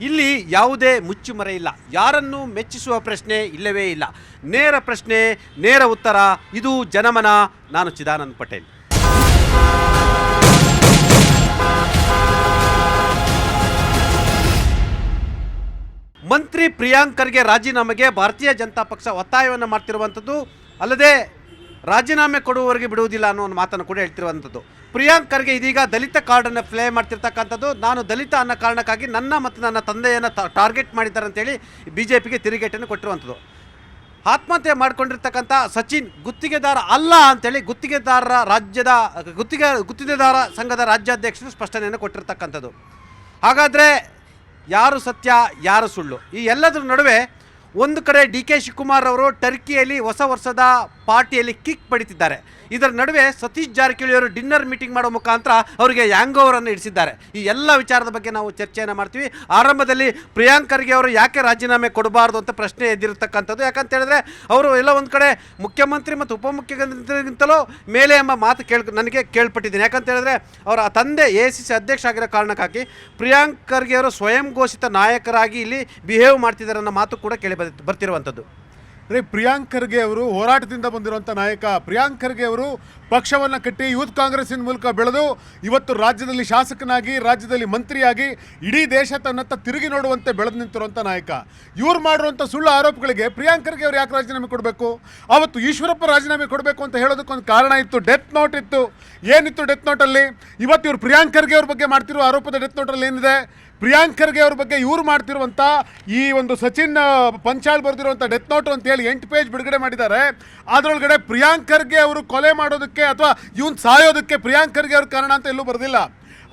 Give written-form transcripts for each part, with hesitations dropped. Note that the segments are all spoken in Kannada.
ಇಲ್ಲಿ ಯಾವುದೇ ಮುಚ್ಚುಮರೆ ಇಲ್ಲ, ಯಾರನ್ನು ಮೆಚ್ಚಿಸುವ ಪ್ರಶ್ನೆ ಇಲ್ಲವೇ ಇಲ್ಲ. ನೇರ ಪ್ರಶ್ನೆ, ನೇರ ಉತ್ತರ. ಇದು ಜನಮನ. ನಾನು ಚಿದಾನಂದ್ ಪಟೇಲ್. ಮಂತ್ರಿ ಪ್ರಿಯಾಂಕ್ ಖರ್ಗೆ ರಾಜೀನಾಮೆಗೆ ಭಾರತೀಯ ಜನತಾ ಪಕ್ಷ ಒತ್ತಾಯವನ್ನು ಮಾಡ್ತಿರುವಂಥದ್ದು, ಅಲ್ಲದೆ ರಾಜೀನಾಮೆ ಕೊಡುವವರೆಗೆ ಬಿಡುವುದಿಲ್ಲ ಅನ್ನೋ ಒಂದು ಮಾತನ್ನು ಕೂಡ ಹೇಳ್ತಿರುವಂಥದ್ದು. ಪ್ರಿಯಾಂಕ್ ಖರ್ಗೆ ಇದೀಗ ದಲಿತ ಕಾರ್ಡನ್ನು ಪ್ಲೇ ಮಾಡ್ತಿರ್ತಕ್ಕಂಥದ್ದು. ನಾನು ದಲಿತ ಅನ್ನೋ ಕಾರಣಕ್ಕಾಗಿ ನನ್ನ ಮತ್ತು ನನ್ನ ತಂದೆಯನ್ನು ಟಾರ್ಗೆಟ್ ಮಾಡಿದ್ದಾರೆ ಅಂತೇಳಿ BJPಗೆ ತಿರುಗೇಟನ್ನು ಕೊಟ್ಟಿರುವಂಥದ್ದು. ಆತ್ಮಹತ್ಯೆ ಮಾಡಿಕೊಂಡಿರ್ತಕ್ಕಂಥ ಸಚಿನ್ ಗುತ್ತಿಗೆದಾರ ಅಲ್ಲ ಅಂತೇಳಿ ಗುತ್ತಿಗೆದಾರ ಸಂಘದ ರಾಜ್ಯಾಧ್ಯಕ್ಷರು ಸ್ಪಷ್ಟನೆಯನ್ನು ಕೊಟ್ಟಿರ್ತಕ್ಕಂಥದ್ದು. ಹಾಗಾದರೆ ಯಾರು ಸತ್ಯ, ಯಾರು ಸುಳ್ಳು? ಈ ಎಲ್ಲದರ ನಡುವೆ ಒಂದು ಕಡೆ DK ಶಿವಕುಮಾರ್ ಅವರು ಟರ್ಕಿಯಲ್ಲಿ ಹೊಸ ವರ್ಷದ ಪಾರ್ಟಿಯಲ್ಲಿ ಕಿಕ್ ಪಡಿತಿದ್ದಾರೆ. ಇದರ ನಡುವೆ ಸತೀಶ್ ಜಾರಕಿಹೊಳಿ ಅವರು ಡಿನ್ನರ್ ಮೀಟಿಂಗ್ ಮಾಡೋ ಮುಖಾಂತರ ಅವರಿಗೆ ಹ್ಯಾಂಗ್ ಓವರನ್ನು ಇಡಿಸಿದ್ದಾರೆ. ಈ ಎಲ್ಲ ವಿಚಾರದ ಬಗ್ಗೆ ನಾವು ಚರ್ಚೆಯನ್ನು ಮಾಡ್ತೀವಿ. ಆರಂಭದಲ್ಲಿ ಪ್ರಿಯಾಂಕ್ ಖರ್ಗೆ ಅವರು ಯಾಕೆ ರಾಜೀನಾಮೆ ಕೊಡಬಾರ್ದು ಅಂತ ಪ್ರಶ್ನೆ ಎದ್ದಿರತಕ್ಕಂಥದ್ದು. ಯಾಕಂತ ಹೇಳಿದ್ರೆ ಅವರು ಎಲ್ಲ ಒಂದು ಕಡೆ ಮುಖ್ಯಮಂತ್ರಿ ಮತ್ತು ಉಪಮುಖ್ಯಮಂತ್ರಿಗಿಂತಲೂ ಮೇಲೆ ಎಂಬ ಮಾತು ನನಗೆ ಕೇಳ್ಪಟ್ಟಿದ್ದೀನಿ. ಯಾಕಂತ ಹೇಳಿದ್ರೆ ಅವರ ತಂದೆ AICC ಅಧ್ಯಕ್ಷ ಆಗಿರೋ ಕಾರಣಕ್ಕಾಗಿ ಪ್ರಿಯಾಂಕ್ ಖರ್ಗೆ ಅವರು ಸ್ವಯಂ ಘೋಷಿತ ನಾಯಕರಾಗಿ ಇಲ್ಲಿ ಬಿಹೇವ್ ಮಾಡ್ತಿದ್ದಾರೆ ಅನ್ನೋ ಮಾತು ಕೂಡ ಕೇಳಿ ಬರ್ತಿರುವಂಥದ್ದು. ಪ್ರಿಯಾಂಕ್ ಖರ್ಗೆ ಅವರು ಹೋರಾಟದಿಂದ ಬಂದಿರುವಂಥ ನಾಯಕ. ಪ್ರಿಯಾಂಕ್ ಖರ್ಗೆ ಅವರು ಪಕ್ಷವನ್ನು ಕಟ್ಟಿ ಯೂತ್ ಕಾಂಗ್ರೆಸ್ಸಿನ ಮೂಲಕ ಬೆಳೆದು ಇವತ್ತು ರಾಜ್ಯದಲ್ಲಿ ಶಾಸಕನಾಗಿ, ರಾಜ್ಯದಲ್ಲಿ ಮಂತ್ರಿಯಾಗಿ ಇಡೀ ದೇಶ ತನ್ನತ್ತ ತಿರುಗಿ ನೋಡುವಂತೆ ಬೆಳೆದು ನಿಂತಿರುವಂಥ ನಾಯಕ. ಇವ್ರು ಮಾಡಿರುವಂಥ ಸುಳ್ಳು ಆರೋಪಗಳಿಗೆ ಪ್ರಿಯಾಂಕ್ ಖರ್ಗೆ ಅವರು ಯಾಕೆ ರಾಜೀನಾಮೆ ಕೊಡಬೇಕು? ಅವತ್ತು ಈಶ್ವರಪ್ಪ ರಾಜೀನಾಮೆ ಕೊಡಬೇಕು ಅಂತ ಹೇಳೋದಕ್ಕೊಂದು ಕಾರಣ ಇತ್ತು, ಡೆತ್ ನೋಟ್ ಇತ್ತು. ಏನಿತ್ತು ಡೆತ್ ನೋಟಲ್ಲಿ? ಇವತ್ತು ಇವರು ಪ್ರಿಯಾಂಕ್ ಖರ್ಗೆ ಅವ್ರ ಬಗ್ಗೆ ಮಾಡ್ತಿರೋ ಆರೋಪದ ಡೆತ್ ನೋಟಲ್ಲಿ ಏನಿದೆ? ಪ್ರಿಯಾಂಕ್ ಖರ್ಗೆ ಅವ್ರ ಬಗ್ಗೆ ಇವ್ರು ಮಾಡ್ತಿರುವಂಥ ಈ ಒಂದು ಸಚಿನ್ ಪಂಚಾಲ್ ಬರೆದಿರುವಂಥ ಡೆತ್ ನೋಟ್ ಅಂತೇಳಿ 8 ಪೇಜ್ ಬಿಡುಗಡೆ ಮಾಡಿದ್ದಾರೆ. ಅದರೊಳಗಡೆ ಪ್ರಿಯಾಂಕ್ ಖರ್ಗೆ ಅವರು ಕೊಲೆ ಮಾಡೋದಕ್ಕೆ ಅಥವಾ ಇವನು ಸಾಯೋದಕ್ಕೆ ಪ್ರಿಯಾಂಕ್ ಖರ್ಗೆ ಅವ್ರ ಕಾರಣ ಅಂತ ಎಲ್ಲೂ ಬರೆದಿಲ್ಲ.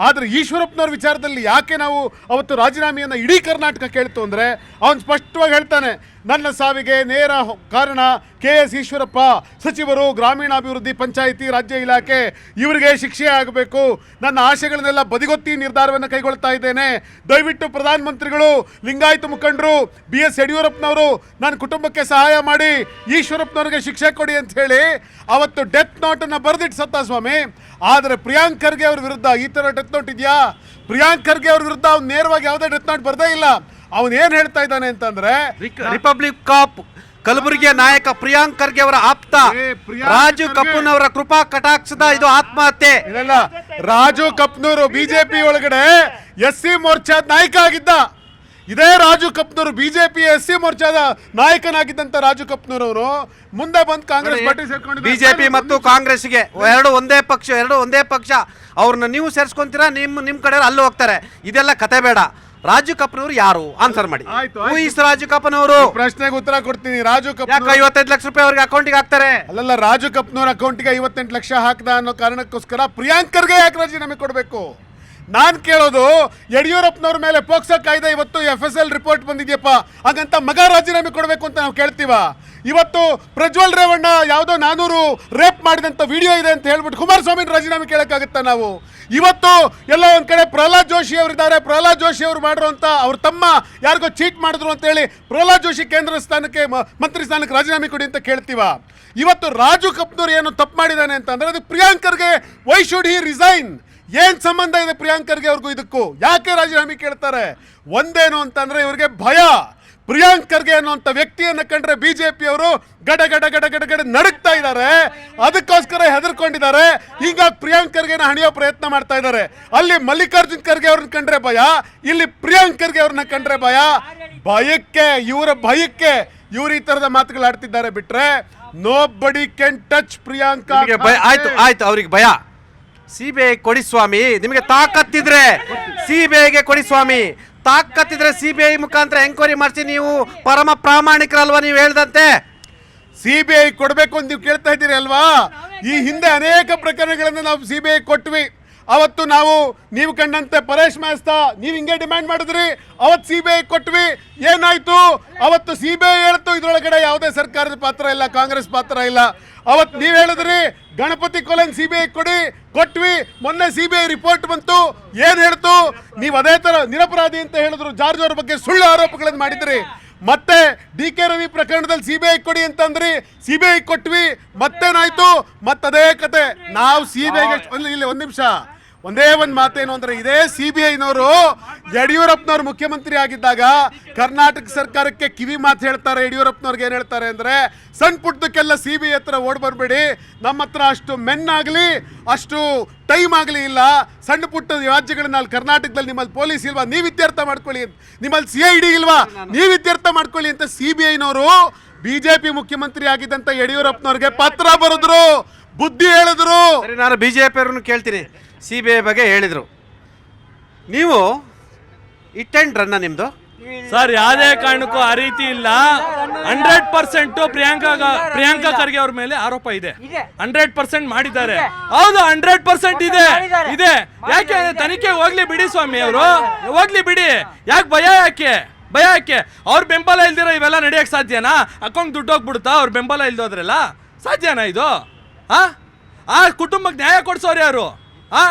ಆದರೆ ಈಶ್ವರಪ್ಪನವ್ರ ವಿಚಾರದಲ್ಲಿ ಯಾಕೆ ನಾವು ಅವತ್ತು ರಾಜೀನಾಮೆಯನ್ನು ಇಡೀ ಕರ್ನಾಟಕ ಕೇಳ್ತು ಅಂದರೆ ಅವನು ಸ್ಪಷ್ಟವಾಗಿ ಹೇಳ್ತಾನೆ, ನನ್ನ ಸಾವಿಗೆ ನೇರ ಕಾರಣ KS ಈಶ್ವರಪ್ಪ, ಸಚಿವರು, ಗ್ರಾಮೀಣಾಭಿವೃದ್ಧಿ, ಪಂಚಾಯಿತಿ, ರಾಜ್ಯ ಇಲಾಖೆ, ಇವರಿಗೆ ಶಿಕ್ಷೆ ಆಗಬೇಕು. ನನ್ನ ಆಶೆಗಳನ್ನೆಲ್ಲ ಬದಿಗೊತ್ತಿ ನಿರ್ಧಾರವನ್ನು ಕೈಗೊಳ್ತಾ ಇದ್ದೇನೆ. ದಯವಿಟ್ಟು ಪ್ರಧಾನಮಂತ್ರಿಗಳು, ಲಿಂಗಾಯತ ಮುಖಂಡರು, BS ಯಡಿಯೂರಪ್ಪನವರು ನನ್ನ ಕುಟುಂಬಕ್ಕೆ ಸಹಾಯ ಮಾಡಿ ಈಶ್ವರಪ್ಪನವ್ರಿಗೆ ಶಿಕ್ಷೆ ಕೊಡಿ ಅಂತ ಹೇಳಿ ಅವತ್ತು ಡೆತ್ ನೋಟನ್ನು ಬರೆದಿಟ್ಟು ಸತ್ತ ಸ್ವಾಮಿ. ಆದರೆ ಪ್ರಿಯಾಂಕ್ ಖರ್ಗೆ ಅವ್ರ ವಿರುದ್ಧ ಈ ಥರ ಡೆತ್ ನೋಟ್ ಇದೆಯಾ? ಪ್ರಿಯಾಂಕ್ ಖರ್ಗೆ ಅವ್ರ ವಿರುದ್ಧ ಅವ್ನು ನೇರವಾಗಿ ಯಾವುದೇ ಡೆತ್ ನೋಟ್ ಬರದೇ ಇಲ್ಲ. ಅವನೇನು ಹೇಳ್ತಾ ಇದ್ದಾನೆ ಅಂತಂದ್ರೆ, ರಿಪಬ್ಲಿಕ್ ಆಫ್ ಕಲಬುರಗಿಯ ನಾಯಕ ಪ್ರಿಯಾಂಕ್ ಖರ್ಗೆ ಅವರ ಆಪ್ತ ರಾಜು ಕಪೂರ್ನವರ ಕೃಪಾ ಕಟಾಕ್ಷದ ಇದು ಆತ್ಮಹತ್ಯೆ. ಇಲ್ಲ, ರಾಜು ಕಪ್ನೂರು BJP ಒಳಗಡೆ SC ಮೋರ್ಚಾದ ನಾಯಕ ಆಗಿದ್ದ. ಇದೇ ರಾಜು ಕಪ್ನೂರು BJP SC ಮೋರ್ಚಾದ ನಾಯಕನಾಗಿದ್ದಂತ ರಾಜು ಕಪ್ನೂರವರು ಮುಂದೆ ಬಂದು ಕಾಂಗ್ರೆಸ್ ಪಾರ್ಟಿ ಸೇರ್ಕೊಂಡಿದ್ದಾರೆ. BJP ಮತ್ತು ಕಾಂಗ್ರೆಸ್ಗೆ ಎರಡು ಒಂದೇ ಪಕ್ಷ. ಅವ್ರನ್ನ ನೀವು ಸೇರಿಸ್ಕೊಂತೀರಾ, ನಿಮ್ಮ ಕಡೆ ಅಲ್ಲೂ ಹೋಗ್ತಾರೆ. ಇದೆಲ್ಲ ಕತೆ ಬೇಡ. ರಾಜು ಕಪೂರ್ ಯಾರು? ಆನ್ಸರ್ ಮಾಡಿ. ರಾಜು ಕಪೂರ್ ಪ್ರಶ್ನೆಗೆ ಉತ್ತರ ಕೊಡ್ತೀನಿ. ರಾಜು ಕಪೂರ್ 55 ಲಕ್ಷ ರೂಪಾಯಿ ಅವ್ರಿಗೆ ಅಕೌಂಟಿಗೆ ಹಾಕ್ತಾರೆ. ಅಲ್ಲಲ್ಲ, ರಾಜು ಕಪೂರ್ ಅಕೌಂಟಿಗೆ 58 ಲಕ್ಷ ಹಾಕ್ದ ಅನ್ನೋ ಕಾರಣಕ್ಕೋಸ್ಕರ ಪ್ರಿಯಾಂಕ್ ಖರ್ಗೆ ಯಾಕೆ ರಾಜೀನಾಮೆ ಕೊಡಬೇಕು? ನಾನು ಕೇಳೋದು, ಯಡಿಯೂರಪ್ಪನವ್ರ ಮೇಲೆ ಪೋಕ್ಸೋ ಕಾಯ್ದೆ ಇವತ್ತು FSL ರಿಪೋರ್ಟ್ ಬಂದಿದ್ಯಪ್ಪ, ಹಾಗಂತ ಮಗ ರಾಜೀನಾಮೆ ಕೊಡಬೇಕು ಅಂತ ನಾವು ಕೇಳ್ತೀವ? ಇವತ್ತು ಪ್ರಜ್ವಲ್ ರೇವಣ್ಣ ಯಾವುದೋ 400 ರೇಪ್ ಮಾಡಿದಂಥ ವಿಡಿಯೋ ಇದೆ ಅಂತ ಹೇಳ್ಬಿಟ್ಟು ಕುಮಾರಸ್ವಾಮಿ ರಾಜೀನಾಮೆ ಕೇಳೋಕ್ಕಾಗುತ್ತಾ ನಾವು? ಇವತ್ತು ಎಲ್ಲ ಒಂದು ಕಡೆ ಪ್ರಹ್ಲಾದ್ ಜೋಶಿ ಅವರಿದ್ದಾರೆ. ಪ್ರಹ್ಲಾದ್ ಜೋಶಿ ಅವರು ಮಾಡಿರುವಂಥ ಅವ್ರ ತಮ್ಮ ಯಾರಿಗೋ ಚೀಟ್ ಮಾಡಿದ್ರು ಅಂತೇಳಿ ಪ್ರಹ್ಲಾದ್ ಜೋಶಿ ಕೇಂದ್ರ ಸ್ಥಾನಕ್ಕೆ, ಮಂತ್ರಿ ಸ್ಥಾನಕ್ಕೆ ರಾಜೀನಾಮೆ ಕೊಡಿ ಅಂತ ಕೇಳ್ತೀವ? ಇವತ್ತು ರಾಜು ಕಪ್ನೂರ್ ಏನು ತಪ್ಪು ಮಾಡಿದ್ದಾನೆ ಅಂತಂದರೆ ಅದು Priyank Kharge. Why should he resign? ಏನು ಸಂಬಂಧ ಇದೆ ಪ್ರಿಯಾಂಕ್ ಖರ್ಗೆ ಅವ್ರಿಗೂ ಇದಕ್ಕೂ? ಯಾಕೆ ರಾಜೀನಾಮೆ ಕೇಳ್ತಾರೆ? ಒಂದೇನು ಅಂತಂದರೆ ಇವ್ರಿಗೆ ಭಯ. ಪ್ರಿಯಾಂಕ್ ಖರ್ಗೆ ಅನ್ನುವಂಥ ವ್ಯಕ್ತಿಯನ್ನು ಕಂಡ್ರೆ BJP ಅವರು ಗಡ ಗಡ ಗಡ ಗಡ ಗಡ ನಡುಕ್ತಾ ಇದ್ದಾರೆ. ಅದಕ್ಕೋಸ್ಕರ ಹೆದರ್ಕೊಂಡಿದ್ದಾರೆ. ಹೀಗಾಗಿ ಪ್ರಿಯಾಂಕ್ ಖರ್ಗೆನ ಹಣಿಯೋ ಪ್ರಯತ್ನ ಮಾಡ್ತಾ ಇದ್ದಾರೆ. ಅಲ್ಲಿ ಮಲ್ಲಿಕಾರ್ಜುನ್ ಖರ್ಗೆ ಅವ್ರನ್ನ ಕಂಡ್ರೆ ಭಯ, ಇಲ್ಲಿ ಪ್ರಿಯಾಂಕ್ ಖರ್ಗೆ ಅವ್ರನ್ನ ಕಂಡ್ರೆ ಭಯ. ಇವರ ಭಯಕ್ಕೆ ಇವ್ರು ಈ ತರದ ಮಾತುಗಳು ಆಡ್ತಿದ್ದಾರೆ. ಬಿಟ್ರೆ ನೋಬಡಿ ಕ್ಯಾನ್ ಟಚ್ ಪ್ರಿಯಾಂಕಾ. ಆಯ್ತು, ಅವ್ರಿಗೆ ಭಯ. CBI ಕೊಡಿ ಸ್ವಾಮಿ, ನಿಮಗೆ ತಾಕತ್ತಿದ್ರೆ CBIಗೆ ಕೊಡಿ ಸ್ವಾಮಿ. ತಾಕತ್ತಿದ್ರೆ CBI ಮುಖಾಂತರ ಎಂಕ್ವೈರಿ ಮಾಡಿಸಿ. ನೀವು ಪರಮ ಪ್ರಾಮಾಣಿಕರಲ್ವಾ ನೀವು ಹೇಳ್ದಂತೆ? CBI ಕೊಡಬೇಕು ಅಂತ ನೀವು ಕೇಳ್ತಾ ಇದ್ದೀರಿ ಅಲ್ವಾ? ಈ ಹಿಂದೆ ಅನೇಕ ಪ್ರಕರಣಗಳನ್ನು ನಾವು CBI ಕೊಟ್ವಿ. ಅವತ್ತು ನೀವು ಕಂಡಂತೆ ಪರೇಶ್ ಮಾಸ್ತಾ ನೀವು ಹಿಂಗೆ ಡಿಮ್ಯಾಂಡ್ ಮಾಡಿದ್ರಿ, ಅವತ್ತು CBI ಕೊಟ್ವಿ. ಏನಾಯ್ತು? ಅವತ್ತು CBI ಹೇಳ್ತು ಇದ್ರೊಳಗಡೆ ಯಾವುದೇ ಸರ್ಕಾರದ ಪಾತ್ರ ಇಲ್ಲ, ಕಾಂಗ್ರೆಸ್ ಪಾತ್ರ ಇಲ್ಲ. ಅವತ್ತು ನೀವು ಹೇಳಿದ್ರಿ ಗಣಪತಿ ಕೊಲೆನ್ CBI ಕೊಟ್ವಿ. ಮೊನ್ನೆ CBI ರಿಪೋರ್ಟ್ ಬಂತು. ಏನು ಹೇಳ್ತು? ನೀವು ಅದೇ ಥರ ನಿರಪರಾಧಿ ಅಂತ ಹೇಳಿದ್ರು. ಜಾರ್ಜ್ ಅವ್ರ ಬಗ್ಗೆ ಸುಳ್ಳು ಆರೋಪಗಳನ್ನು ಮಾಡಿದ್ರಿ. ಮತ್ತೆ DK ರವಿ ಪ್ರಕರಣದಲ್ಲಿ CBI ಕೊಡಿ ಅಂತಂದ್ರಿ, CBI ಕೊಟ್ವಿ. ಮತ್ತೇನಾಯ್ತು? ಮತ್ತದೇ ಕತೆ. ನಾವು CBIಗೆ ಒಂದು ನಿಮಿಷ ಒಂದೇ ಒಂದು ಮಾತೇನು ಅಂದ್ರೆ ಇದೇ CBIನವರು ಯಡಿಯೂರಪ್ಪನವ್ರು ಮುಖ್ಯಮಂತ್ರಿ ಆಗಿದ್ದಾಗ ಕರ್ನಾಟಕ ಸರ್ಕಾರಕ್ಕೆ ಕಿವಿ ಮಾತು ಹೇಳ್ತಾರೆ. ಯಡಿಯೂರಪ್ಪನವ್ರಿಗೆ ಏನು ಹೇಳ್ತಾರೆ ಅಂದ್ರೆ, ಸಣ್ಣ ಪುಟ್ಟದಕ್ಕೆಲ್ಲ CBI ಹತ್ರ ಓಡ್ ಬರಬೇಡಿ, ನಮ್ಮ ಹತ್ರ ಅಷ್ಟು ಮೆನ್ನಾಗಲಿ ಅಷ್ಟು ಟೈಮ್ ಆಗಲಿ ಇಲ್ಲ, ಸಣ್ಣ ಪುಟ್ಟ ರಾಜ್ಯಗಳನ್ನ ಅಲ್ಲಿ ಕರ್ನಾಟಕದಲ್ಲಿ ನಿಮ್ಮಲ್ಲಿ ಪೊಲೀಸ್ ಇಲ್ವಾ, ನೀವು ಇತ್ಯರ್ಥ ಮಾಡ್ಕೊಳ್ಳಿ, ನಿಮ್ಮಲ್ಲಿ CID ಇಲ್ವಾ, ನೀವು ಇತ್ಯರ್ಥ ಮಾಡ್ಕೊಳ್ಳಿ ಅಂತ CBIನವರು BJP ಮುಖ್ಯಮಂತ್ರಿ ಆಗಿದ್ದಂತ ಯಡಿಯೂರಪ್ಪನವ್ರಿಗೆ ಪತ್ರ ಬರೆದ್ರು, ಬುದ್ಧಿ ಹೇಳಿದ್ರು. ಸರಿ, ನಾನು BJP ಅವ್ರನ್ನು ಕೇಳ್ತೀನಿ. CBI ಬಗ್ಗೆ ಹೇಳಿದರು, ನೀವು ಇಟ್ ಆ್ಯಂಡ್ ರನ್ನ ನಿಮ್ಮದು ಸರ್? ಯಾವುದೇ ಕಾರಣಕ್ಕೂ ಆ ರೀತಿ ಇಲ್ಲ. 100% ಪ್ರಿಯಾಂಕಾ ಖರ್ಗೆ ಅವ್ರ ಮೇಲೆ ಆರೋಪ ಇದೆ. 100% ಮಾಡಿದ್ದಾರೆ. ಹೌದು, 100% ಇದೆ. ಯಾಕೆ ತನಿಖೆ ಹೋಗ್ಲಿ ಬಿಡಿ ಸ್ವಾಮಿ, ಅವರು ಹೋಗ್ಲಿ ಬಿಡಿ. ಯಾಕೆ ಭಯ? ಯಾಕೆ ಅವ್ರ ಬೆಂಬಲ ಇಲ್ದಿರ ಇವೆಲ್ಲ ನಡೆಯಕ್ ಸಾಧ್ಯನಾ? ಅಕೌಂಟ್ ದುಡ್ಡು ಹೋಗ್ಬಿಡುತ್ತಾ ಅವ್ರ ಬೆಂಬಲ ಇಲ್ದೋದ್ರೆಲ್ಲ? ಸಾಧ್ಯನಾ ಇದು? ಆ ಕುಟುಂಬಕ್ಕೆ ನ್ಯಾಯ ಕೊಡ್ಸೋರು ಯಾರು?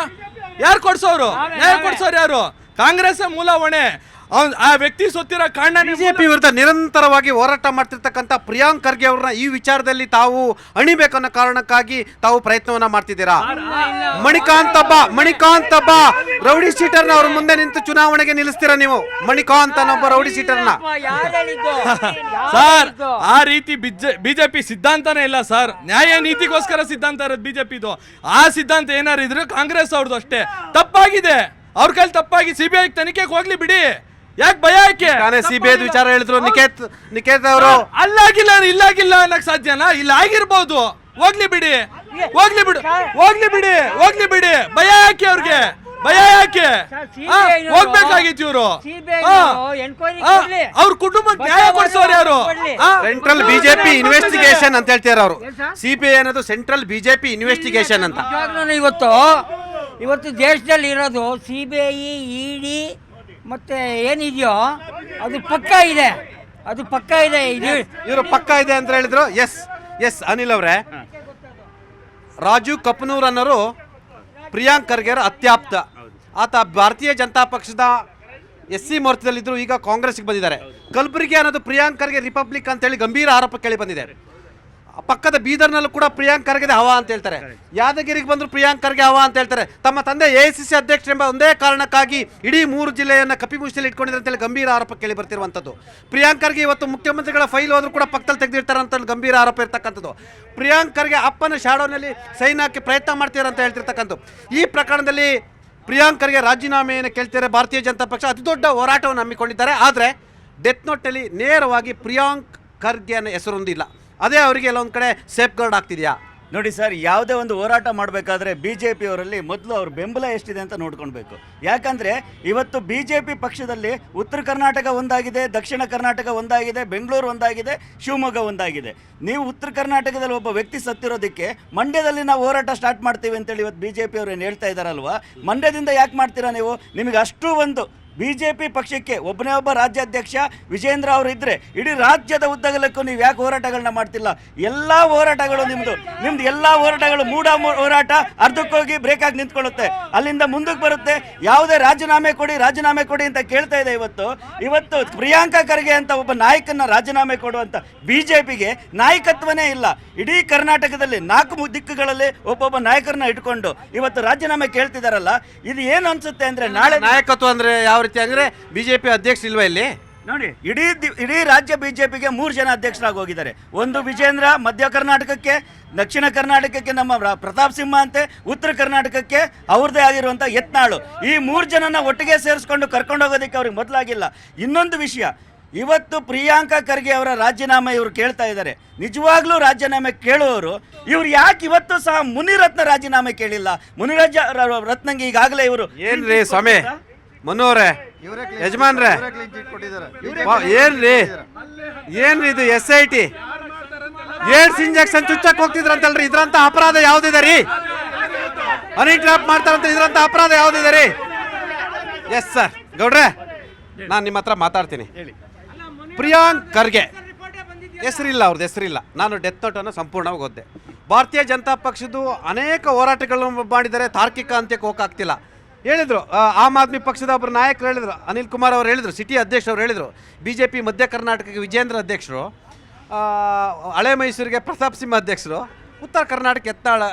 ಯಾರು ಕೊಡ್ಸೋರು? ನ್ಯಾಯ ಕೊಡ್ಸೋರು ಯಾರು? ಕಾಂಗ್ರೆಸ್ ಮೂಲ ಹೊಣೆ. ಆ ವ್ಯಕ್ತಿ ಸೊತ್ತಿರೋ ಕಾರಣ BJP ವಿರುದ್ಧ ನಿರಂತರವಾಗಿ ಹೋರಾಟ ಮಾಡ್ತಿರ್ತಕ್ಕಂಥ ಪ್ರಿಯಾಂಕ್ ಖರ್ಗೆ ಅವ್ರನ್ನ ಈ ವಿಚಾರದಲ್ಲಿ ತಾವು ಅಣಿಬೇಕನ್ನೋ ಕಾರಣಕ್ಕಾಗಿ ತಾವು ಪ್ರಯತ್ನವನ್ನ ಮಾಡ್ತಿದ್ದೀರಾ. ಮಣಿಕಾಂತ್ ಒಬ್ಬ ರೌಡಿ ಶೀಟರ್ನ ಅವ್ರ ಮುಂದೆ ನಿಂತು ಚುನಾವಣೆಗೆ ನಿಲ್ಲಿಸ್ತೀರಾ ನೀವು? ಮಣಿಕಾಂತ್ ಅನ್ನೊಬ್ಬ ರೌಡಿ ಶೀಟರ್ನ ಸರ್, ಆ ರೀತಿ ಬಿಜೆಪಿ ಸಿದ್ಧಾಂತನೇ ಇಲ್ಲ ಸರ್. ನ್ಯಾಯ ನೀತಿಗೋಸ್ಕರ ಸಿದ್ಧಾಂತ ಇರೋದು ಬಿಜೆಪಿದು. ಆ ಸಿದ್ಧಾಂತ ಏನಾರು ಇದ್ರೆ ಕಾಂಗ್ರೆಸ್ ಅವ್ರದ್ದು ಅಷ್ಟೇ. ತಪ್ಪಾಗಿದೆ, ಅವ್ರ ಕೈಲಿ ತಪ್ಪಾಗಿ CBI ತನಿಖೆಗೆ ಹೋಗ್ಲಿ ಬಿಡಿ. ಯಾಕೆ ಭಯ? CBI ವಿಚಾರ ಹೇಳಿದ್ರು ನಿಕೇತ್ ಅವರು. ಇಲ್ಲಾಗಿಲ್ಲ ಅನ್ನಕ್ ಸಾಧ್ಯನಾ? ಇಲ್ಲ ಆಗಿರ್ಬೋದು. ಹೋಗ್ಲಿ ಬಿಡಿ. ಭಯ ಯಾಕೆ ಅವ್ರಿಗೆ? ಹೋಗ್ಬೇಕಾಗಿತ್ತು ಇವರು. ಅವ್ರ ಕುಟುಂಬಕ್ಕೆ ನ್ಯಾಯ ಕೊಡಿಸೋರು ಯಾರು? ಸೆಂಟ್ರಲ್ BJP ಇನ್ವೆಸ್ಟಿಗೇಷನ್ ಅಂತ ಹೇಳ್ತಾರೆ ಅವರು. CBI ಅನ್ನೋದು ಸೆಂಟ್ರಲ್ BJP ಇನ್ವೆಸ್ಟಿಗೇಷನ್ ಅಂತ. ಇವತ್ತು ದೇಶದಲ್ಲಿ ಇರೋದು CBI, ED ಮತ್ತೆ ಏನಿದೆಯೋ ಅದು ಪಕ್ಕ ಇದೆ. ಇವರು ಪಕ್ಕ ಇದೆ ಅಂತ ಹೇಳಿದ್ರು. ಎಸ್ ಅನಿಲ್ ಅವರೇ, ರಾಜು ಕಪನೂರ್ ಅನ್ನೋರು ಪ್ರಿಯಾಂಕ್ ಖರ್ಗೆ ಅವರ ಅತ್ಯಾಪ್ತ. ಆತ ಭಾರತೀಯ ಜನತಾ ಪಕ್ಷದ SC ಮೋರ್ಚಾದಲ್ಲಿದ್ದರು, ಈಗ ಕಾಂಗ್ರೆಸ್ಗೆ ಬಂದಿದ್ದಾರೆ. ಕಲಬುರಗಿ ಅನ್ನೋದು ಪ್ರಿಯಾಂಕ್ ಖರ್ಗೆ ರಿಪಬ್ಲಿಕ್ ಅಂತೇಳಿ ಗಂಭೀರ ಆರೋಪ ಕೇಳಿ ಬಂದಿದೆ. ಪಕ್ಕದ ಬೀದರ್ನಲ್ಲೂ ಕೂಡ ಪ್ರಿಯಾಂಕ್ ಖರ್ಗೆ ಹವಾ ಅಂತ ಹೇಳ್ತಾರೆ. ಯಾದಗಿರಿಗೆ ಬಂದ್ರು ಪ್ರಿಯಾಂಕ್ ಖರ್ಗೆ ಹವಾ ಅಂತ ಹೇಳ್ತಾರೆ. ತಮ್ಮ ತಂದೆ AICC ಅಧ್ಯಕ್ಷರೆಂಬ ಒಂದೇ ಕಾರಣಕ್ಕಾಗಿ ಇಡೀ 3 ಜಿಲ್ಲೆಯನ್ನು ಕಪಿಮುಷ್ಟಿಯಲ್ಲಿ ಇಟ್ಕೊಂಡಿದ್ದಾರೆ ಅಂತೇಳಿ ಗಂಭೀರ ಆರೋಪ ಕೇಳಿ ಬರ್ತಿರುವಂಥದ್ದು. ಪ್ರಿಯಾಂಕ್ ಖರ್ಗೆ ಇವತ್ತು ಮುಖ್ಯಮಂತ್ರಿಗಳ ಫೈಲ್ ಹೋದ್ರೂ ಕೂಡ ಪಕ್ಕದಲ್ಲಿ ತೆಗೆದಿರ್ತಾರೆ ಅಂತ ಗಂಭೀರ ಆರೋಪ ಇರ್ತಕ್ಕಂಥದ್ದು. ಪ್ರಿಯಾಂಕ್ ಖರ್ಗೆ ಅಪ್ಪನ ಶಾಡೋನಲ್ಲಿ ಸೈನ್ ಹಾಕಿ ಪ್ರಯತ್ನ ಮಾಡ್ತೀರ ಅಂತ ಹೇಳ್ತಿರ್ತಕ್ಕಂಥದ್ದು. ಈ ಪ್ರಕರಣದಲ್ಲಿ ಪ್ರಿಯಾಂಕ್ ಖರ್ಗೆ ರಾಜೀನಾಮೆಯನ್ನು ಕೇಳ್ತಾರೆ. ಭಾರತೀಯ ಜನತಾ ಪಕ್ಷ ಅತಿ ದೊಡ್ಡ ಹೋರಾಟವನ್ನು ಹಮ್ಮಿಕೊಂಡಿದ್ದಾರೆ. ಆದರೆ ಡೆತ್ ನೋಟ್ನಲ್ಲಿ ನೇರವಾಗಿ ಪ್ರಿಯಾಂಕ್ ಖರ್ಗೆ ಅನ್ನೋ ಹೆಸರೊಂದಿಲ್ಲ. ಅದೇ ಅವರಿಗೆ ಎಲ್ಲ ಒಂದು ಕಡೆ ಸೇಫ್ ಗಾರ್ಡ್ ಆಗ್ತಿದೆಯಾ? ನೋಡಿ ಸರ್, ಯಾವುದೇ ಒಂದು ಹೋರಾಟ ಮಾಡಬೇಕಾದ್ರೆ BJP ಅವರಲ್ಲಿ ಮೊದಲು ಅವ್ರ ಬೆಂಬಲ ಎಷ್ಟಿದೆ ಅಂತ ನೋಡ್ಕೊಳ್ಬೇಕು. ಯಾಕಂದರೆ ಇವತ್ತು BJP ಪಕ್ಷದಲ್ಲಿ ಉತ್ತರ ಕರ್ನಾಟಕ ಒಂದಾಗಿದೆ, ದಕ್ಷಿಣ ಕರ್ನಾಟಕ ಒಂದಾಗಿದೆ, ಬೆಂಗಳೂರು ಒಂದಾಗಿದೆ, ಶಿವಮೊಗ್ಗ ಒಂದಾಗಿದೆ. ನೀವು ಉತ್ತರ ಕರ್ನಾಟಕದಲ್ಲಿ ಒಬ್ಬ ವ್ಯಕ್ತಿ ಸತ್ತಿರೋದಕ್ಕೆ ಮಂಡ್ಯದಲ್ಲಿ ನಾವು ಹೋರಾಟ ಸ್ಟಾರ್ಟ್ ಮಾಡ್ತೀವಿ ಅಂತೇಳಿ ಇವತ್ತು BJP ಅವರು ಏನು ಹೇಳ್ತಾ ಇದ್ದಾರಲ್ವಾ, ಮಂಡ್ಯದಿಂದ ಯಾಕೆ ಮಾಡ್ತೀರಾ ನೀವು? ನಿಮಗೆ ಅಷ್ಟು ಒಂದು BJP ಪಕ್ಷಕ್ಕೆ ಒಬ್ಬನೇ ಒಬ್ಬ ರಾಜ್ಯಾಧ್ಯಕ್ಷ ವಿಜೇಂದ್ರ ಅವರು ಇದ್ದರೆ ಇಡೀ ರಾಜ್ಯದ ಉದ್ದಗಲಕ್ಕೂ ನೀವು ಯಾಕೆ ಹೋರಾಟಗಳನ್ನ ಮಾಡ್ತಿಲ್ಲ? ಎಲ್ಲ ಹೋರಾಟಗಳು ನಿಮ್ಮದು ಎಲ್ಲ ಹೋರಾಟಗಳು ಮೂಡ ಹೋರಾಟ ಅರ್ಧಕ್ಕೋಗಿ ಬ್ರೇಕ್ ಆಗಿ ನಿಂತ್ಕೊಳ್ಳುತ್ತೆ, ಅಲ್ಲಿಂದ ಮುಂದಕ್ಕೆ ಬರುತ್ತೆ. ಯಾವುದೇ ರಾಜೀನಾಮೆ ಕೊಡಿ ಅಂತ ಕೇಳ್ತಾ ಇದೆ. ಇವತ್ತು ಪ್ರಿಯಾಂಕಾ ಖರ್ಗೆ ಅಂತ ಒಬ್ಬ ನಾಯಕನ ರಾಜೀನಾಮೆ ಕೊಡುವಂಥ BJPಗೆ ನಾಯಕತ್ವನೇ ಇಲ್ಲ. ಇಡೀ ಕರ್ನಾಟಕದಲ್ಲಿ 4 ದಿಕ್ಕುಗಳಲ್ಲಿ ಒಬ್ಬೊಬ್ಬ ನಾಯಕರನ್ನ ಇಟ್ಕೊಂಡು ಇವತ್ತು ರಾಜೀನಾಮೆ ಕೇಳ್ತಿದಾರಲ್ಲ, ಇದು ಏನು ಅನ್ಸುತ್ತೆ ಅಂದ್ರೆ ನಾಳೆ ನಾಯಕತ್ವ ಅಂದ್ರೆ ಯಾವ ರೀತಿ ಅಂದ್ರೆ BJP ಅಧ್ಯಕ್ಷ ಇಲ್ವಾ ಇಲ್ಲಿ? ನೋಡಿ, ಇಡೀ ರಾಜ್ಯ BJPಗೆ 3 ಜನ ಅಧ್ಯಕ್ಷರಾಗಿ ಹೋಗಿದ್ದಾರೆ. ಒಂದು ವಿಜೇಂದ್ರ ಮಧ್ಯ ಕರ್ನಾಟಕಕ್ಕೆ, ದಕ್ಷಿಣ ಕರ್ನಾಟಕಕ್ಕೆ ನಮ್ಮ ಪ್ರತಾಪ್ ಸಿಂಹ ಅಂತೆ, ಉತ್ತರ ಕರ್ನಾಟಕಕ್ಕೆ ಅವ್ರದ್ದೇ ಆಗಿರುವಂಥ ಯತ್ನಾಳು. ಈ 3 ಜನನ ಒಟ್ಟಿಗೆ ಸೇರಿಸ್ಕೊಂಡು ಕರ್ಕೊಂಡು ಹೋಗೋದಕ್ಕೆ ಅವ್ರಿಗೆ ಮೊದಲಾಗಿಲ್ಲ. ಇನ್ನೊಂದು ವಿಷಯ, ಇವತ್ತು ಪ್ರಿಯಾಂಕಾ ಖರ್ಗೆ ಅವರ ರಾಜೀನಾಮೆ ಇವರು ಕೇಳ್ತಾ ಇದ್ದಾರೆ. ನಿಜವಾಗ್ಲೂ ರಾಜೀನಾಮೆ ಕೇಳುವವರು ಇವ್ರು ಯಾಕೆ ಇವತ್ತು ಸಹ ಮುನಿರತ್ನ ರಾಜೀನಾಮೆ ಕೇಳಿಲ್ಲ? ಮುನಿರತ್ನಂಗೆ ಈಗಾಗಲೇ ಇವರು ಏನ್ರಿ ಸ್ವಾಮಿ ಮನೋರೇ, ಯಜಮಾನ್ರೆ, ಏನ್ರಿ ಇದು SIT ಏಡ್ಸ್ ಇಂಜೆಕ್ಷನ್ ಚುಚ್ಚಕ್ ಹೋಗ್ತಿದ್ರಂತಲ್ರಿ, ಇದ್ರಂತ ಅಪರಾಧ ಯಾವ್ದಿದೆ ರೀ? ಹನಿ ಟ್ರಾಪ್ ಮಾಡ್ತಾರಂತ ಇದ್ರಂತ ಅಪರಾಧ ಯಾವ್ದಿದೆ ರೀ? ಎಸ್ ಸರ್ ಗೌಡ್ರೆ, ನಾನು ನಿಮ್ಮ ಹತ್ರ ಮಾತಾಡ್ತೀನಿ. ಪ್ರಿಯಾಂಕ್ ಖರ್ಗೆ ಹೆಸರಿಲ್ಲ, ಅವ್ರದ್ದು ಹೆಸರಿಲ್ಲ. ನಾನು ಡೆತ್ ನೋಟನ್ನು ಸಂಪೂರ್ಣವಾಗಿ ಓದಿದೆ. ಭಾರತೀಯ ಜನತಾ ಪಕ್ಷದ್ದು ಅನೇಕ ಹೋರಾಟಗಳನ್ನು ಮಾಡಿದ್ದಾರೆ, ತಾರ್ಕಿಕ ಅಂತ್ಯಕ್ಕೆ ಹೋಗಕ್ಕಾಗ್ತಿಲ್ಲ. ಹೇಳಿದರು, ಆಮ್ ಆದ್ಮಿ ಪಕ್ಷದ ಒಬ್ಬರು ನಾಯಕರು ಹೇಳಿದರು, ಅನಿಲ್ ಕುಮಾರ್ ಅವರು ಹೇಳಿದರು, ಸಿಟಿ ಅಧ್ಯಕ್ಷರು ಹೇಳಿದರು, BJP ಮಧ್ಯ ಕರ್ನಾಟಕಕ್ಕೆ ವಿಜೇಂದ್ರ ಅಧ್ಯಕ್ಷರು, ಹಳೆ ಮೈಸೂರಿಗೆ ಪ್ರತಾಪ್ ಸಿಂಹ ಅಧ್ಯಕ್ಷರು, ಉತ್ತರ ಕರ್ನಾಟಕ ಯತ್ನಾಳ್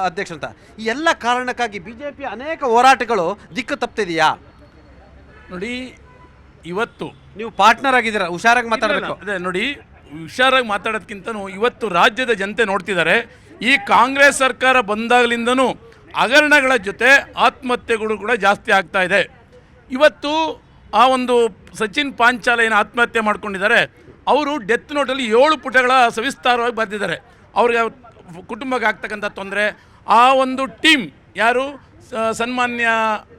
ಅಧ್ಯಕ್ಷ ಅಂತ. ಈ ಎಲ್ಲ ಕಾರಣಕ್ಕಾಗಿ BJP ಅನೇಕ ಹೋರಾಟಗಳು ದಿಕ್ಕು ತಪ್ತಿದೆಯಾ? ನೋಡಿ, ಇವತ್ತು ನೀವು ಪಾರ್ಟ್ನರ್ ಆಗಿದ್ದೀರಾ, ಹುಷಾರಾಗಿ ಮಾತಾಡಬೇಕು. ಅದೇ ನೋಡಿ, ಹುಷಾರಾಗಿ ಮಾತಾಡೋದಕ್ಕಿಂತನೂ ಇವತ್ತು ರಾಜ್ಯದ ಜನತೆ ನೋಡ್ತಿದ್ದಾರೆ. ಈ ಕಾಂಗ್ರೆಸ್ ಸರ್ಕಾರ ಬಂದಾಗಲಿಂದನೂ ಹಗರಣಗಳ ಜೊತೆ ಆತ್ಮಹತ್ಯೆಗಳು ಕೂಡ ಜಾಸ್ತಿ ಆಗ್ತಾ ಇದೆ. ಇವತ್ತು ಆ ಒಂದು ಸಚಿನ್ ಪಾಂಚಾಲ ಏನು ಆತ್ಮಹತ್ಯೆ ಮಾಡ್ಕೊಂಡಿದ್ದಾರೆ, ಅವರು ಡೆತ್ ನೋಟಲ್ಲಿ 7 ಪುಟಗಳ ಸವಿಸ್ತಾರವಾಗಿ ಬರೆದಿದ್ದಾರೆ. ಅವ್ರಿಗೆ ಕುಟುಂಬಕ್ಕೆ ಆಗ್ತಕ್ಕಂಥ ತೊಂದರೆ, ಆ ಒಂದು ಟೀಮ್ ಯಾರು ಸನ್ಮಾನ್ಯ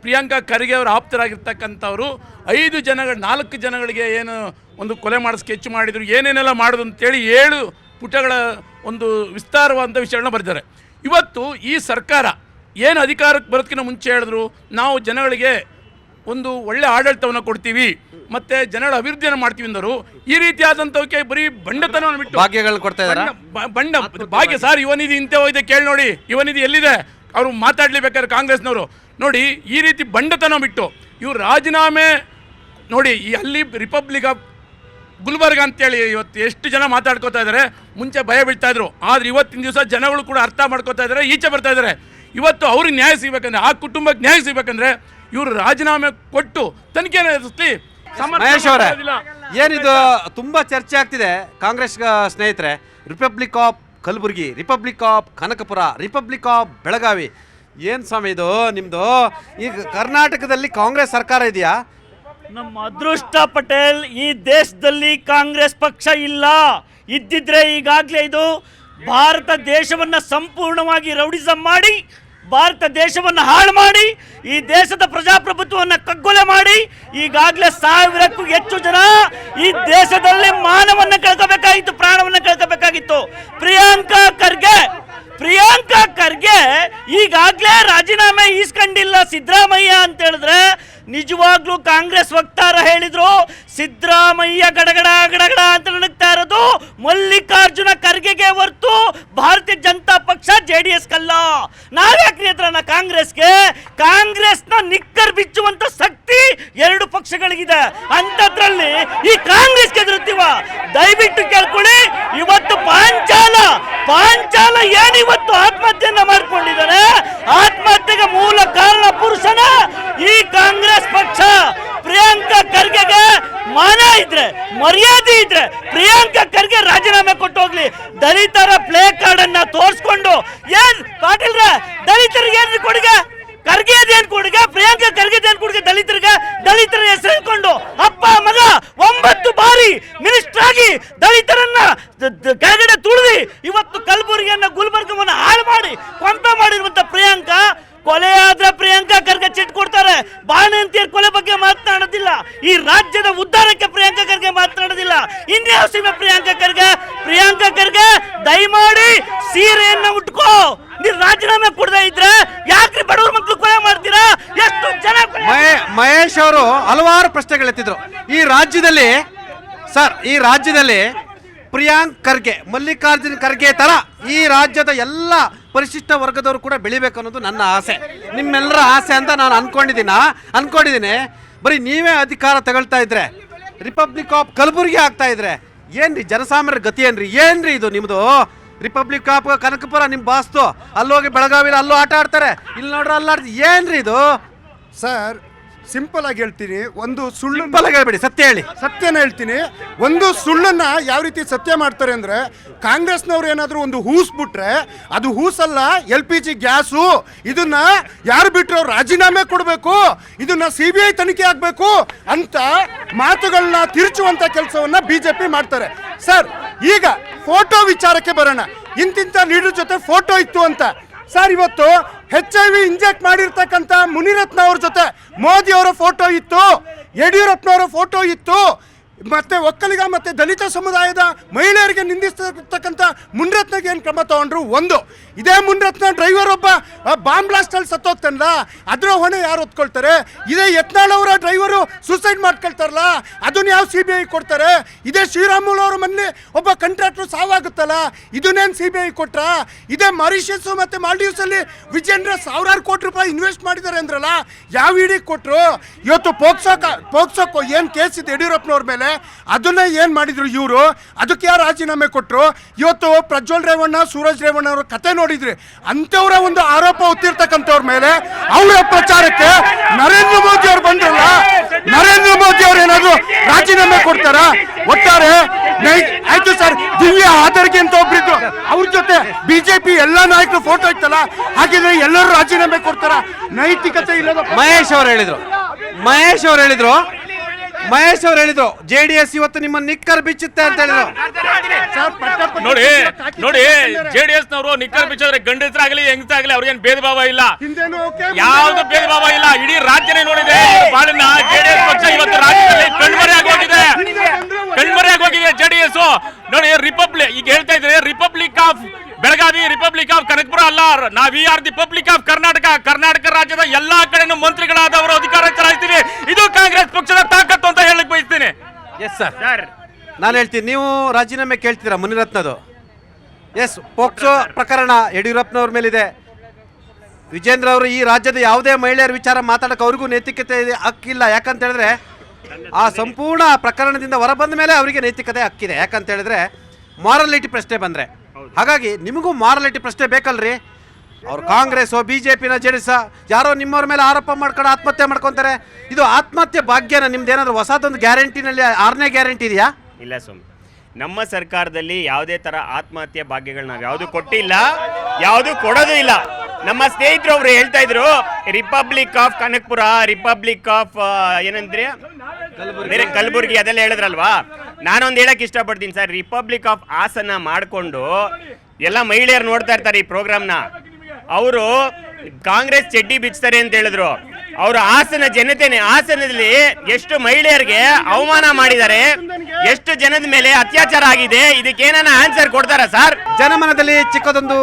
ಪ್ರಿಯಾಂಕಾ ಖರ್ಗೆ ಅವರು ಆಪ್ತರಾಗಿರ್ತಕ್ಕಂಥವ್ರು 4 ಜನಗಳಿಗೆ ಏನು ಒಂದು ಕೊಲೆ ಮಾಡಿ ಸ್ಕೆಚ್ ಮಾಡಿದರು, ಏನೇನೆಲ್ಲ ಮಾಡೋದು ಅಂತೇಳಿ 7 ಪುಟಗಳ ಒಂದು ವಿಸ್ತಾರವಾದಂಥ ವಿಷಯಗಳನ್ನ ಬರೆದಿದ್ದಾರೆ. ಇವತ್ತು ಈ ಸರ್ಕಾರ ಏನು ಅಧಿಕಾರಕ್ಕೆ ಬರೋದಕ್ಕಿಂತ ಮುಂಚೆ ಹೇಳಿದ್ರು, ನಾವು ಜನಗಳಿಗೆ ಒಂದು ಒಳ್ಳೆ ಆಡಳಿತವನ್ನು ಕೊಡ್ತೀವಿ ಮತ್ತು ಜನಗಳ ಅಭಿವೃದ್ಧಿಯನ್ನು ಮಾಡ್ತೀವಿ ಅಂದರು. ಈ ರೀತಿಯಾದಂಥವಕ್ಕೆ ಬರೀ ಬಂಡತನವನ್ನು ಬಿಟ್ಟು ಭಾಗ್ಯಗಳು ಕೊಡ್ತಾ ಇದ್ದಾರೆ. ಭಾಗ್ಯ ಸರ್, ಯುವನಿಧಿ ಇಂತೆ ಹೋಗಿದೆ, ಕೇಳಿ ನೋಡಿ ಯುವನಿಧಿ ಎಲ್ಲಿದೆ, ಅವರು ಮಾತಾಡಲೇಬೇಕಾದ್ರೆ ಕಾಂಗ್ರೆಸ್ನವರು ನೋಡಿ. ಈ ರೀತಿ ಬಂಡತನ ಬಿಟ್ಟು ಇವರು ರಾಜೀನಾಮೆ ನೋಡಿ. ಈ ಅಲ್ಲಿ ರಿಪಬ್ಲಿಕ್ ಆಫ್ ಗುಲ್ಬರ್ಗ ಅಂತೇಳಿ ಇವತ್ತು ಎಷ್ಟು ಜನ ಮಾತಾಡ್ಕೋತಾ ಇದ್ದಾರೆ. ಮುಂಚೆ ಭಯ ಬೀಳ್ತಾ ಇದ್ರು, ಆದರೆ ಇವತ್ತಿನ ದಿವಸ ಜನಗಳು ಕೂಡ ಅರ್ಥ ಮಾಡ್ಕೋತಾ ಇದ್ದಾರೆ, ಈಚೆ ಬರ್ತಾ ಇದ್ದಾರೆ. ಇವತ್ತು ಅವ್ರಿಗೆ ನ್ಯಾಯ ಸಿಗಬೇಕಂದ್ರೆ, ಆ ಕುಟುಂಬಕ್ಕೆ ನ್ಯಾಯ ಸಿಗಬೇಕಂದ್ರೆ ಇವರು ರಾಜೀನಾಮೆ ಕೊಟ್ಟು ತನಿಖೆ ನಡೆಸಲಿ. ಮಹೇಶ್ ಅವರೇ, ಏನಿದು ತುಂಬಾ ಚರ್ಚೆ ಆಗ್ತಿದೆ ಕಾಂಗ್ರೆಸ್ ಸ್ನೇಹಿತರೆ. Republic of Kalaburagi, republic of Kanakapura, republic of Belagavi. ಏನು ಸ್ವಾಮಿ ಇದು ನಿಮ್ಮದು? ಈಗ ಕರ್ನಾಟಕದಲ್ಲಿ ಕಾಂಗ್ರೆಸ್ ಸರ್ಕಾರ ಇದೆಯಾ? ನಮ್ಮ ಅದೃಷ್ಟ ಪಟೇಲ್, ಈ ದೇಶದಲ್ಲಿ ಕಾಂಗ್ರೆಸ್ ಪಕ್ಷ ಇಲ್ಲ. ಇದ್ದಿದ್ರೆ ಈಗಾಗಲೇ ಇದು ಭಾರತ ದೇಶವನ್ನು ಸಂಪೂರ್ಣವಾಗಿ ರೌಡಿಸಂ ಮಾಡಿ, ಭಾರತ ದೇಶವನ್ನು ಹಾಳು ಮಾಡಿ, ಈ ದೇಶದ ಪ್ರಜಾಪ್ರಭುತ್ವವನ್ನು ಕಗ್ಗೊಲೆ ಮಾಡಿ ಈಗಾಗಲೇ 1000ಕ್ಕೂ ಹೆಚ್ಚು ಜನ ಈ ದೇಶದಲ್ಲಿ ಮಾನವನ್ನು ಕಳ್ಕೋಬೇಕಾಗಿತ್ತು, ಪ್ರಾಣವನ್ನು ಕಳ್ಕೋಬೇಕಾಗಿತ್ತು. ಪ್ರಿಯಾಂಕಾ ಖರ್ಗೆ ಈಗಾಗಲೇ ರಾಜೀನಾಮೆ ಈಸ್ಕೊಂಡಿಲ್ಲ ಸಿದ್ದರಾಮಯ್ಯ ಅಂತ ಹೇಳಿದ್ರೆ, ನಿಜವಾಗ್ಲೂ ಕಾಂಗ್ರೆಸ್ ವಕ್ತಾರ ಹೇಳಿದ್ರು ಸಿದ್ದರಾಮಯ್ಯ ಗಡಗಡ ಗಡಗಡ ಅಂತ ನಡಗ್ತಾ ಇರೋದು ಮಲ್ಲಿಕಾರ್ಜುನ ಖರ್ಗೆಗೆ ಹೊರತು ಭಾರತೀಯ ಜನತಾ ಪಕ್ಷ JDS ಕಲ್ಲ. ನಾವ್ಯಾಕ್ರಿ ಹತ್ರನ ಕಾಂಗ್ರೆಸ್ನ ನಿಕ್ಕರ್ ಬಿಚ್ಚುವಂತ ಶಕ್ತಿ 2 ಪಕ್ಷಗಳಿಗಿದೆ. ಅಂತದ್ರಲ್ಲಿ ಈ ಕಾಂಗ್ರೆಸ್ಗೆ ಎದುರುತ್ತೀವ? ದಯವಿಟ್ಟು ಕೇಳ್ಕೊಳ್ಳಿ. ಇವತ್ತು ಪಾಂಚಾಲ ಏನಿವತ್ತು ಆತ್ಮಹತ್ಯೆಯನ್ನ ಮಾಡ್ಕೊಂಡಿದ್ದಾರೆ, ಆತ್ಮಹತ್ಯೆಗೆ ಮೂಲ ಕಾರಣ ಪುರುಷನ ಈ ಕಾಂಗ್ರೆಸ್ ಪಕ್ಷ. ಪ್ರಿಯಾಂಕಾ ಖರ್ಗೆಗೆ ಮಾನ ಇದ್ರೆ, ಮರ್ಯಾದೆ ಇದ್ರೆ ಪ್ರಿಯಾಂಕಾ ಖರ್ಗೆ ರಾಜೀನಾಮೆ ಕೊಟ್ಟು ಹೋಗ್ಲಿ. ದಲಿತರ ಪ್ಲೇ ಕಾರ್ಡ್ ಅನ್ನ ತೋರಿಸ್ಕೊಂಡು ಏನ್ ಪಾಟೀಲ್ರ ದಲಿತರಿಗೆ ಏನ್ ಕೊಡುಗೆ, ಖರ್ಗೆ ಅದೇನ್ ಕೊಡುಗೆ, ಪ್ರಿಯಾಂಕಾ ಖರ್ಗೆ ಏನ್ ಕೊಡುಗೆ ದಲಿತರ ಹೆಸರು ಹೇಳ್ಕೊಂಡು ಅಪ್ಪ ಮಗ 9 ಬಾರಿ ಮಿನಿಸ್ಟರ್ ಆಗಿ ದಲಿತರನ್ನ ಕೆಳಗಡೆ ತುಳಿದು ಇವತ್ತು ಕಲಬುರಗಿಯನ್ನ ಗುಲ್ಬರ್ಗವನ್ನ ಹಾಳು ಮಾಡಿ ಕೊಂಪೆ ಮಾಡಿರುವಂತ ಪ್ರಿಯಾಂಕಾ, ಕೊಲೆ ಆದ್ರೆ ಪ್ರಿಯಾಂಕಾ ಖರ್ಗೆ ಚಿಟ್ ಕೊಡ್ತಾರೆ. ಬಾಣಂತಿಯರ ಕೊಲೆ ಬಗ್ಗೆ ಮಾತನಾಡೋದಿಲ್ಲ. ಈ ರಾಜ್ಯದ ಉದ್ಧಾರಕ್ಕೆ ಪ್ರಿಯಾಂಕಾ ಖರ್ಗೆ ಮಾತನಾಡೋದಿಲ್ಲ. ಇನ್ಯಾವ ಸೀಮೆ ಪ್ರಿಯಾಂಕಾ ಖರ್ಗೆ ದಯಮಾಡಿ ಸೀರೆಯನ್ನ ಉಟ್ಕೋ. ನೀವು ರಾಜೀನಾಮೆ ಕೊಡದೇ ಇದ್ರೆ ಯಾಕ್ರಿ ಬಡವ್ರ ಮಕ್ಕಳು ಕೊಲೆ ಮಾಡ್ತೀರಾ? ಎಷ್ಟು ಜನ ಮಹೇಶ್ ಅವರು ಹಲವಾರು ಪ್ರಶ್ನೆಗಳೆತ್ತಿದ್ರು. ಈ ರಾಜ್ಯದಲ್ಲಿ ಪ್ರಿಯಾಂಕ್ ಖರ್ಗೆ, ಮಲ್ಲಿಕಾರ್ಜುನ್ ಖರ್ಗೆ ತರ ಈ ರಾಜ್ಯದ ಎಲ್ಲ ಪರಿಶಿಷ್ಟ ವರ್ಗದವರು ಕೂಡ ಬೆಳಿಬೇಕು ಅನ್ನೋದು ನನ್ನ ಆಸೆ, ನಿಮ್ಮೆಲ್ಲರ ಆಸೆ ಅಂತ ನಾನು ಅನ್ಕೊಂಡಿದ್ದೀನಿ. ಬರೀ ನೀವೇ ಅಧಿಕಾರ ತಗೊಳ್ತಾ ಇದ್ರೆ, ರಿಪಬ್ಲಿಕ್ ಆಫ್ ಕಲಬುರಗಿ ಆಗ್ತಾ ಇದ್ರೆ ಏನ್ರಿ ಜನಸಾಮಾನ್ಯರ ಗತಿ ಏನ್ರಿ ಇದು ನಿಮ್ಮದು? ರಿಪಬ್ಲಿಕ್ ಆಫ್ ಕನಕಪುರ ನಿಮ್ಮ ಬಾಸ್ತು, ಅಲ್ಲೋಗಿ ಬೆಳಗಾವಿಲಿ ಅಲ್ಲೂ ಆಟ ಆಡ್ತಾರೆ, ಇಲ್ಲಿ ನೋಡ್ರೆ ಅಲ್ಲಾಡ್ದು, ಏನ್ರಿ ಇದು? ಸರ್, ಸಿಂಪಲ್ ಆಗಿ ಹೇಳ್ತೀನಿ, ಒಂದು ಸುಳ್ಳು ಹೇಳ್ಬೇಡಿ, ಸತ್ಯ ಹೇಳಿ. ಸತ್ಯನ ಹೇಳ್ತೀನಿ. ಒಂದು ಸುಳ್ಳನ್ನ ಯಾವ ರೀತಿ ಸತ್ಯ ಮಾಡ್ತಾರೆ ಅಂದ್ರೆ, ಕಾಂಗ್ರೆಸ್ನವ್ರು ಏನಾದರೂ ಒಂದು ಹೂಸ್ ಬಿಟ್ರೆ ಅದು ಹೂಸಲ್ಲ, LPG ಗ್ಯಾಸು. ಇದನ್ನ ಯಾರು ಬಿಟ್ಟರು ರಾಜೀನಾಮೆ ಕೊಡಬೇಕು, ಇದನ್ನ CBI ತನಿಖೆ ಆಗಬೇಕು ಅಂತ ಮಾತುಗಳನ್ನ ತಿರುಚುವಂತ ಕೆಲಸವನ್ನ BJP ಮಾಡ್ತಾರೆ. ಸರ್, ಈಗ ಫೋಟೋ ವಿಚಾರಕ್ಕೆ ಬರೋಣ. ಇಂತಿಂತ ಲೀಡರ್ ಜೊತೆ ಫೋಟೋ ಇತ್ತು ಅಂತ. ಸರ್, ಇವತ್ತು HIV ಇಂಜೆಕ್ಟ್ ಮಾಡಿರ್ತಕ್ಕಂಥ ಮುನಿರತ್ನ ಅವ್ರ ಜೊತೆ ಮೋದಿ ಅವರ ಫೋಟೋ ಇತ್ತು, ಯಡಿಯೂರಪ್ಪನವರ ಫೋಟೋ ಇತ್ತು, ಮತ್ತೆ ಒಕ್ಕಲಿಗ ಮತ್ತೆ ದಲಿತ ಸಮುದಾಯದ ಮಹಿಳೆಯರಿಗೆ ನಿಂದಿಸ್ತಕ್ಕಂಥ ಮುನಿರತ್ನಗೆ ಏನು ಕ್ರಮ ತಗೊಂಡ್ರು? ಒಂದು, ಇದೇ ಮುನಿರತ್ನ ಡ್ರೈವರ್ ಒಬ್ಬ ಬಾಂಬ್ ಬ್ಲಾಸ್ಟ್ ಅಲ್ಲಿ ಸತ್ತೋಗ್ತಾನಲ್ಲ, ಅದರ ಹೊಣೆ ಯಾರು ಹೊತ್ಕೊಳ್ತಾರೆ? ಇದೇ ಯತ್ನಾಳ್ ಅವರ ಡ್ರೈವರು ಸೂಸೈಡ್ ಮಾಡ್ಕೊಳ್ತಾರಲ್ಲ, ಅದನ್ನ ಯಾವ CBI ಕೊಡ್ತಾರೆ? ಇದೇ ಶ್ರೀರಾಮುಲು ಅವರ ಮೊನ್ನೆ ಒಬ್ಬ ಕಾಂಟ್ರಾಕ್ಟರ್ ಸಾವಾಗುತ್ತಲ್ಲ, ಇದನ್ನೇನು CBI ಕೊಟ್ರ? ಇದೇ ಮಾರಿಷಸ್ ಮತ್ತೆ ಮಾಲ್ಡೀವ್ಸ್ ಅಲ್ಲಿ ವಿಜೇಂದ್ರ 1000 ಕೋಟಿ ರೂಪಾಯಿ ಇನ್ವೆಸ್ಟ್ ಮಾಡಿದ್ದಾರೆ ಅಂದ್ರಲ್ಲ, ಯಾವ ಇಡಿ ಕೊಟ್ರು? ಇವತ್ತು ಪೋಕ್ಸೋ ಏನು ಕೇಸ್ ಇದೆ ಯಡಿಯೂರಪ್ಪನವ್ರ ಮೇಲೆ, ಅದನ್ನ ಏನ್ ಮಾಡಿದ್ರು ಇವರು, ಅದಕ್ಕೆ ಯಾರು ರಾಜೀನಾಮೆ ಕೊಟ್ಟರು? ಇವತ್ತು ಪ್ರಜ್ವಲ್ ರೇವಣ್ಣ, ಸೂರಜ್ ರೇವಣ್ಣ ಅವರ ಕತೆ ನೋಡಿದ್ರಿ, ಅಂತವರ ಒಂದು ಆರೋಪ ಹೊತ್ತಿರ್ತಕ್ಕಂಥವ್ರ ಮೇಲೆ ಅವರ ಪ್ರಚಾರಕ್ಕೆ ನರೇಂದ್ರ ಮೋದಿ ಅವರು ಬಂದ್ರಲ್ಲ, ನರೇಂದ್ರ ಮೋದಿ ಅವರು ಏನಾದ್ರು ರಾಜೀನಾಮೆ ಕೊಡ್ತಾರ? ಒಟ್ಟಾರೆ ಆಯ್ತು ಸರ್, ದಿವ್ಯ ಆಧಾರ್ಗೆ ಅಂತ ಒಬ್ರಿದ್ರು, ಅವ್ರ ಜೊತೆ ಬಿಜೆಪಿ ಎಲ್ಲಾ ನಾಯಕರು ಫೋಟೋ ಇತ್ತಲ್ಲ, ಹಾಗಿದ್ರೆ ಎಲ್ಲರೂ ರಾಜೀನಾಮೆ ಕೊಡ್ತಾರ? ನೈತಿಕತೆ ಇಲ್ಲದ ಮಹೇಶ್ ಅವರು ಹೇಳಿದ್ರು JDS ಇವತ್ತು ನಿಮ್ಮ ನಿಕ್ಕರ್ ಬಿಚ್ಚುತ್ತೆ ಅಂತ ಹೇಳಿದ್ರು. ನೋಡಿ ಜೆಡಿಎಸ್ ನವರು ನಿಕ್ಕರ್ ಬಿಚ್ಚಿದ್ರೆ ಗಂಡಸರಾಗಲಿ ಹೆಂಗಸಾಗಲಿ ಅವ್ರಿಗೇನು ಭೇದ ಭಾವ ಇಲ್ಲ, ಯಾವ್ದು ಭೇದ ಭಾವ ಇಲ್ಲ. ಇಡೀ ರಾಜ್ಯನೇ ನೋಡಿದೆ ಬಾಳನ್ನ. ಜೆಡಿಎಸ್ ಪಕ್ಷ ಇವತ್ತು ರಾಜ್ಯದಲ್ಲಿ ಕಣ್ಮರೆಯಾಗಿ ಹೋಗಿದೆ ಜೆಡಿಎಸ್. ನೋಡಿ ರಿಪಬ್ಲಿಕ್, ಈಗ ಹೇಳ್ತಾ ಇದ್ರೆ republic of Belagavi, republic of Kanakapura ಅಲ್ಲ, we are the public of Karnataka ರಾಜ್ಯದ ಎಲ್ಲಾ ಕಡೆನೂ ಮಂತ್ರಿಗಳಾದವರು ಅಧಿಕಾರ ಚಲಾಯಿಸ್ತೀವಿ. ಇದು ಕಾಂಗ್ರೆಸ್ ಪಕ್ಷದ ತಾಕತ್ತು ಅಂತ ಹೇಳಕ್ ಬಯಸ್ತೀನಿ. ಎಸ್ ಸರ್, ನಾನು ಹೇಳ್ತೀನಿ, ನೀವು ರಾಜೀನಾಮೆ ಕೇಳ್ತೀರಾ ಮುನಿರತ್ನದು? ಎಸ್, ಪೋಕ್ಸೋ ಪ್ರಕರಣ ಯಡಿಯೂರಪ್ಪನವ್ರ ಮೇಲಿದೆ. ವಿಜೇಂದ್ರ ಅವರು ಈ ರಾಜ್ಯದ ಯಾವುದೇ ಮಹಿಳೆಯರ ವಿಚಾರ ಮಾತಾಡಕ್ಕೆ ಅವ್ರಿಗೂ ನೈತಿಕತೆ ಹಕ್ಕಿಲ್ಲ. ಯಾಕಂತ ಹೇಳಿದ್ರೆ ಆ ಸಂಪೂರ್ಣ ಪ್ರಕರಣದಿಂದ ಹೊರಬಂದ ಮೇಲೆ ಅವರಿಗೆ ನೈತಿಕತೆ ಹಕ್ಕಿದೆ. ಯಾಕಂತ ಹೇಳಿದ್ರೆ ಮಾರಲಿಟಿ ಪ್ರಶ್ನೆ ಬಂದರೆ, ಹಾಗಾಗಿ ನಿಮಗೂ ಮಾರಲಿಟಿ ಪ್ರಶ್ನೆ ಬೇಕಲ್ರಿ. ಅವ್ರು ಕಾಂಗ್ರೆಸ್ಸೋ BJP JDS ಯಾರೋ ನಿಮ್ಮವ್ರ ಮೇಲೆ ಆರೋಪ ಮಾಡ್ಕೊಂಡು ಆತ್ಮಹತ್ಯೆ ಮಾಡ್ಕೊತಾರೆ. ಇದು ಆತ್ಮಹತ್ಯೆ ಭಾಗ್ಯನ? ನಿಮ್ದೇನಾದ್ರು ಹೊಸದೊಂದು ಗ್ಯಾರಂಟಿನಲ್ಲಿ 6ನೇ ಗ್ಯಾರಂಟಿ ಇದೆಯಾ? ಇಲ್ಲ ಸ್ವಾಮಿ, ನಮ್ಮ ಸರ್ಕಾರದಲ್ಲಿ ಯಾವುದೇ ಥರ ಆತ್ಮಹತ್ಯೆ ಭಾಗ್ಯಗಳು ನಾವು ಯಾವುದು ಕೊಟ್ಟಿಲ್ಲ, ಯಾವುದು ಕೊಡೋದು ಇಲ್ಲ. ನಮ್ಮ ಸ್ನೇಹಿತರು ಅವರು ಹೇಳ್ತಾ ಇದ್ರು republic of Kanakapura, republic of ಏನಂದ್ರೆ ಬೇರೆ ಕಲಬುರ್ಗಿ ಅದೆಲ್ಲ ಹೇಳಿದ್ರಲ್ವಾ. ನಾನೊಂದು ಹೇಳಕ್ ಇಷ್ಟಪಡ್ತೀನಿ ಸರ್, ರಿಪಬ್ಲಿಕ್ ಆಫ್ ಹಾಸನ ಮಾಡಿಕೊಂಡು ಎಲ್ಲ ಮಹಿಳೆಯರು ನೋಡ್ತಾ ಇರ್ತಾರೆ ಈ ಪ್ರೋಗ್ರಾಮ್ನ. ಅವರು ಕಾಂಗ್ರೆಸ್ ಚಡ್ಡಿ ಬಿಚ್ತಾರೆ ಅಂತ ಹೇಳಿದ್ರು. ಅವರು ಹಾಸನ ಜನತೆನೆ, ಹಾಸನದಲ್ಲಿ ಎಷ್ಟು ಮಹಿಳೆಯರಿಗೆ ಅವಮಾನ ಮಾಡಿದ್ದಾರೆ, ಎಷ್ಟು ಜನದ ಮೇಲೆ ಅತ್ಯಾಚಾರ ಆಗಿದೆ, ಇದಕ್ಕೇನ ಆನ್ಸರ್ ಕೊಡ್ತಾರ ಸರ್? ಜನಮನದಲ್ಲಿ ಚಿಕ್ಕದೊಂದು